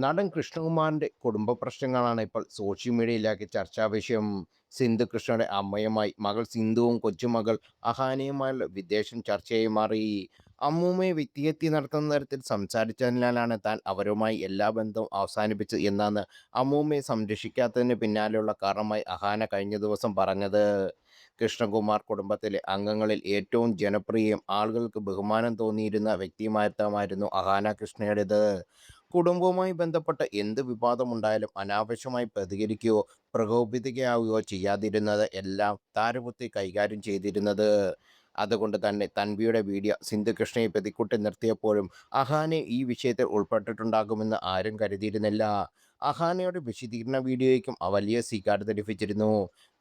നടൻ കൃഷ്ണകുമാറിന്റെ കുടുംബ പ്രശ്നങ്ങളാണ് ഇപ്പോൾ സോഷ്യൽ മീഡിയയിലാക്കി ചർച്ചാ വിഷയം. സിന്ധു കൃഷ്ണയുടെ അമ്മയുമായി മകൾ സിന്ധുവും കൊച്ചുമകൾ അഹാനയുമായുള്ള വിദ്വേഷം ചർച്ചയായി മാറി. അമ്മൂമ്മയെ വ്യക്തിഹത്യ നടത്തുന്ന തരത്തിൽ സംസാരിച്ചതിനാലാണ് താൻ അവരുമായി എല്ലാ ബന്ധവും അവസാനിപ്പിച്ചത് എന്നാണ് അമ്മൂമ്മയെ സംരക്ഷിക്കാത്തതിന് പിന്നാലെയുള്ള കാരണമായി അഹാന കഴിഞ്ഞ ദിവസം പറഞ്ഞത്. കൃഷ്ണകുമാർ കുടുംബത്തിലെ അംഗങ്ങളിൽ ഏറ്റവും ജനപ്രിയയും ആളുകൾക്ക് ബഹുമാനം തോന്നിയിരുന്ന വ്യക്തിമാറ്റമായിരുന്നു അഹാന കൃഷ്ണയുടേത്. കുടുംബവുമായി ബന്ധപ്പെട്ട എന്ത് വിവാദമുണ്ടായാലും അനാവശ്യമായി പ്രതികരിക്കുകയോ പ്രകോപിതയാവുകയോ ചെയ്യാതിരുന്നത് എല്ലാം താരപുത്രി കൈകാര്യം ചെയ്തിരുന്നത്. അതുകൊണ്ട് തന്നെ തൻവിയുടെ വീഡിയോ സിന്ധു കൃഷ്ണയെ പ്രതിക്കൂട്ടി നിർത്തിയപ്പോഴും അഹാനെ ഈ വിഷയത്തിൽ ഉൾപ്പെട്ടിട്ടുണ്ടാകുമെന്ന് ആരും കരുതിയിരുന്നില്ല. അഹാനയുടെ വിശദീകരണ വീഡിയോയ്ക്കും വലിയ സ്വീകാര്യത ലഭിച്ചിരുന്നു.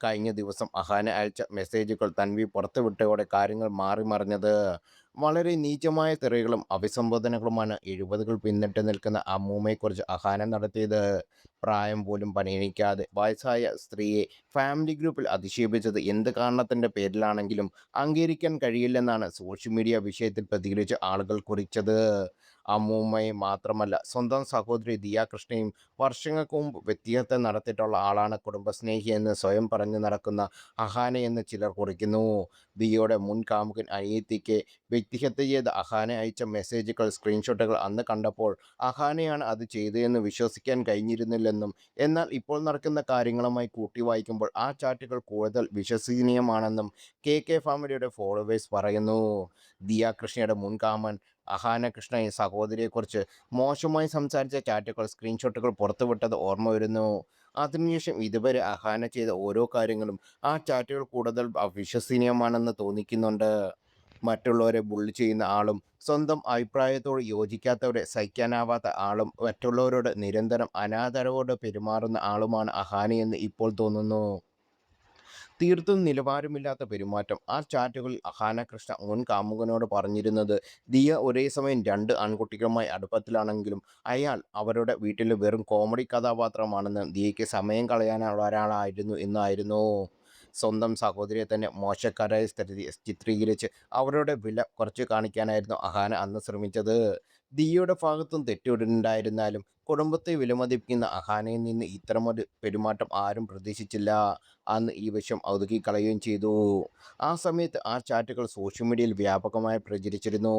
കഴിഞ്ഞ ദിവസം അഹാന അയച്ച മെസ്സേജുകൾ തൻവി പുറത്തുവിട്ടതോടെ കാര്യങ്ങൾ മാറി മറിഞ്ഞത്. വളരെ നീചമായ തെറികളും അഭിസംബോധനകളുമാണ് 70കൾ പിന്നിട്ട് നിൽക്കുന്ന അമ്മൂമ്മയെക്കുറിച്ച് അഹാന നടത്തിയത്. പ്രായം പോലും പരിഗണിക്കാതെ വയസ്സായ സ്ത്രീയെ ഫാമിലി ഗ്രൂപ്പിൽ അധിക്ഷേപിച്ചത് എന്ത് കാരണത്തിൻ്റെ പേരിലാണെങ്കിലും അംഗീകരിക്കാൻ കഴിയില്ലെന്നാണ് സോഷ്യൽ മീഡിയ വിഷയത്തിൽ പ്രതികരിച്ച ആളുകൾ കുറിച്ചത്. അമ്മൂമ്മയെ മാത്രമല്ല സ്വന്തം സഹോദരി ദിയ കൃഷ്ണയും വർഷങ്ങൾക്ക് മുമ്പ് വ്യക്തിഹത്യ നടത്തിയിട്ടുള്ള ആളാണ് കുടുംബസ്നേഹി എന്ന് സ്വയം പറഞ്ഞു നടക്കുന്ന അഹാനയെന്ന് ചിലർ കുറിക്കുന്നു. ദിയയുടെ മുൻ കാമുകൻ അനിയത്തിക്ക് വ്യക്തിഹത്യ ചെയ്ത് അഹാന അയച്ച മെസ്സേജുകൾ സ്ക്രീൻഷോട്ടുകൾ അന്ന് കണ്ടപ്പോൾ അഹാനയാണ് അത് ചെയ്തതെന്ന് വിശ്വസിക്കാൻ കഴിഞ്ഞിരുന്നില്ലെന്നും, എന്നാൽ ഇപ്പോൾ നടക്കുന്ന കാര്യങ്ങളുമായി കൂട്ടി വായിക്കുമ്പോൾ ആ ചാറ്റുകൾ കൂടുതൽ വിശ്വസനീയമാണെന്നും കെ ഫാമിലിയുടെ ഫോളോവേഴ്സ് പറയുന്നു. ദിയ കൃഷ്ണയുടെ മുൻ കാമൻ അഹാന കൃഷ്ണയെ സഹോദരിയെക്കുറിച്ച് മോശമായി സംസാരിച്ച ചാറ്റുകൾ സ്ക്രീൻഷോട്ടുകൾ പുറത്തുവിട്ടത് ഓർമ്മ വരുന്നു. അതിനുശേഷം ഇതുവരെ അഹാന ചെയ്ത ഓരോ കാര്യങ്ങളും ആ ചാറ്റുകൾ കൂടുതൽ അവിശ്വസനീയമാണെന്ന് തോന്നിക്കുന്നുണ്ട്. മറ്റുള്ളവരെ ബുള്ളി ചെയ്യുന്ന ആളും സ്വന്തം അഭിപ്രായത്തോട് യോജിക്കാത്തവരെ സഹിക്കാനാവാത്ത ആളും മറ്റുള്ളവരോട് നിരന്തരം അനാദരവോടെ പെരുമാറുന്ന ആളുമാണ് അഹാനയെന്ന് ഇപ്പോൾ തോന്നുന്നു. തീർത്തും നിലവാരമില്ലാത്ത പെരുമാറ്റം. ആ ചാറ്റുകളിൽ അഹാന കൃഷ്ണ മുൻ കാമുകനോട് പറഞ്ഞിരുന്നത് ദിയ ഒരേ സമയം രണ്ട് ആൺകുട്ടികളുമായി അടുപ്പത്തിലാണെങ്കിലും അയാൾ അവരുടെ വീട്ടിൽ വെറും കോമഡി കഥാപാത്രമാണെന്നും ദിയയ്ക്ക് സമയം കളയാനുള്ള ഒരാളായിരുന്നു എന്നായിരുന്നു. സ്വന്തം സഹോദരിയെ തന്നെ മോശക്കാരായി ചിത്രീകരിച്ച് അവരുടെ വില കുറച്ച് കാണിക്കാനായിരുന്നു അഹാന അന്ന് ശ്രമിച്ചത്. ദിയയുടെ ഭാഗത്തും തെറ്റുണ്ടായിരുന്നാലും കുടുംബത്തെ വിലമതിപ്പിക്കുന്ന അഹാനയിൽ നിന്ന് ഇത്തരമൊരു പെരുമാറ്റം ആരും പ്രതീക്ഷിച്ചില്ല. അന്ന് ഈ വിഷയം ഒതുക്കിക്കളയുകയും ചെയ്തു. ആ സമയത്ത് ആ ചാറ്റുകൾ സോഷ്യൽ മീഡിയയിൽ വ്യാപകമായി പ്രചരിച്ചിരുന്നു.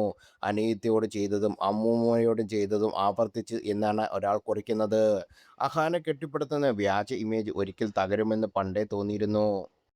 അനിയത്തിയോട് ചെയ്തതും അമ്മൂമ്മയോടും ചെയ്തതും ആവർത്തിച്ച് എന്നാണ് ഒരാൾ കുറിക്കുന്നത്. അഹാന കെട്ടിപ്പടുത്തുന്ന വ്യാജ ഇമേജ് ഒരിക്കൽ തകരുമെന്ന് പണ്ടേ തോന്നിയിരുന്നു.